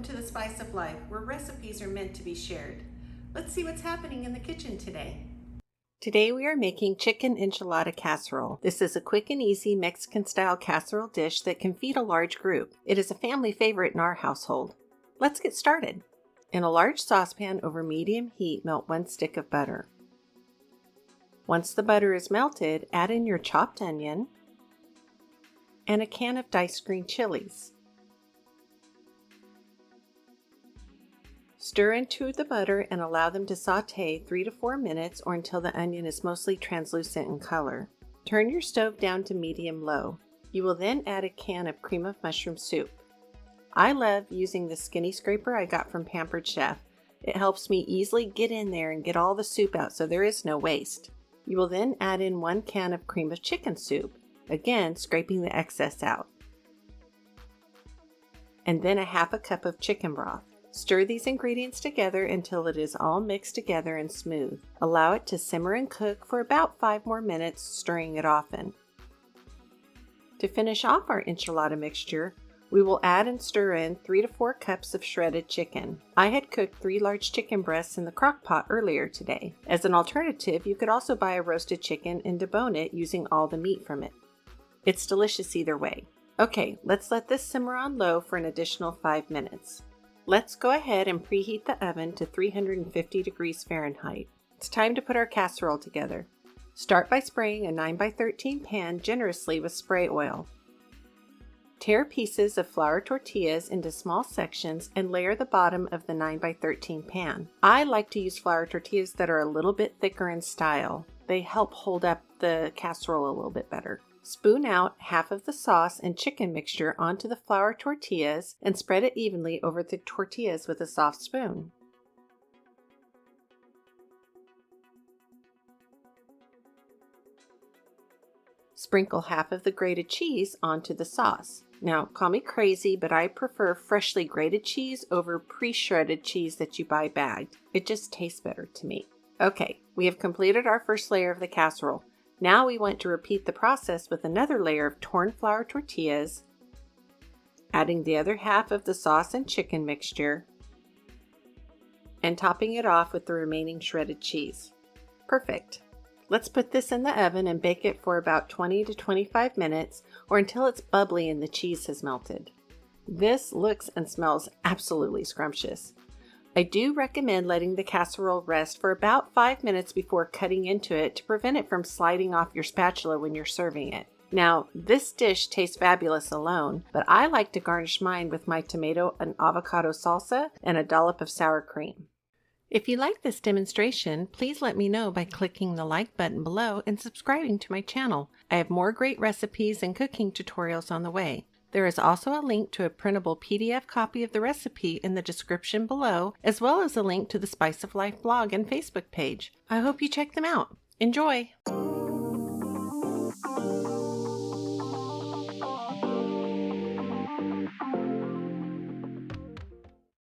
to the Spice of Life, where recipes are meant to be shared. Let's see what's happening in the kitchen today. Today we are making chicken enchilada casserole. This is a quick and easy Mexican-style casserole dish that can feed a large group. It is a family favorite in our household. Let's get started. In a large saucepan over medium heat, melt 1 stick of butter. Once the butter is melted, add in your chopped onion and a can of diced green chilies. Stir into the butter and allow them to saute 3 to 4 minutes or until the onion is mostly translucent in color. Turn your stove down to medium-low. You will then add a can of cream of mushroom soup. I love using the skinny scraper I got from Pampered Chef. It helps me easily get in there and get all the soup out so there is no waste. You will then add in 1 can of cream of chicken soup, again scraping the excess out. And then a half a cup of chicken broth. Stir these ingredients together until it is all mixed together and smooth. Allow it to simmer and cook for about 5 more minutes, stirring it often. To finish off our enchilada mixture, we will add and stir in 3 to 4 cups of shredded chicken. I had cooked 3 large chicken breasts in the crock pot earlier today. As an alternative, you could also buy a roasted chicken and debone it using all the meat from it. It's delicious either way. Okay, let's let this simmer on low for an additional 5 minutes. Let's go ahead and preheat the oven to 350 degrees Fahrenheit. It's time to put our casserole together. Start by spraying a 9x13 pan generously with spray oil. Tear pieces of flour tortillas into small sections and layer the bottom of the 9x13 pan. I like to use flour tortillas that are a little bit thicker in style. They help hold up the casserole a little bit better. Spoon out half of the sauce and chicken mixture onto the flour tortillas and spread it evenly over the tortillas with a soft spoon. Sprinkle half of the grated cheese onto the sauce. Now, call me crazy, but I prefer freshly grated cheese over pre-shredded cheese that you buy bagged. It just tastes better to me. Okay, we have completed our first layer of the casserole. Now we want to repeat the process with another layer of torn flour tortillas, adding the other half of the sauce and chicken mixture, and topping it off with the remaining shredded cheese. Perfect. Let's put this in the oven and bake it for about 20 to 25 minutes or until it's bubbly and the cheese has melted. This looks and smells absolutely scrumptious. I do recommend letting the casserole rest for about 5 minutes before cutting into it to prevent it from sliding off your spatula when you're serving it. Now, this dish tastes fabulous alone, but I like to garnish mine with my tomato and avocado salsa and a dollop of sour cream. If you like this demonstration, please let me know by clicking the like button below and subscribing to my channel. I have more great recipes and cooking tutorials on the way. There is also a link to a printable PDF copy of the recipe in the description below, as well as a link to the Spice of Life blog and Facebook page. I hope you check them out. Enjoy!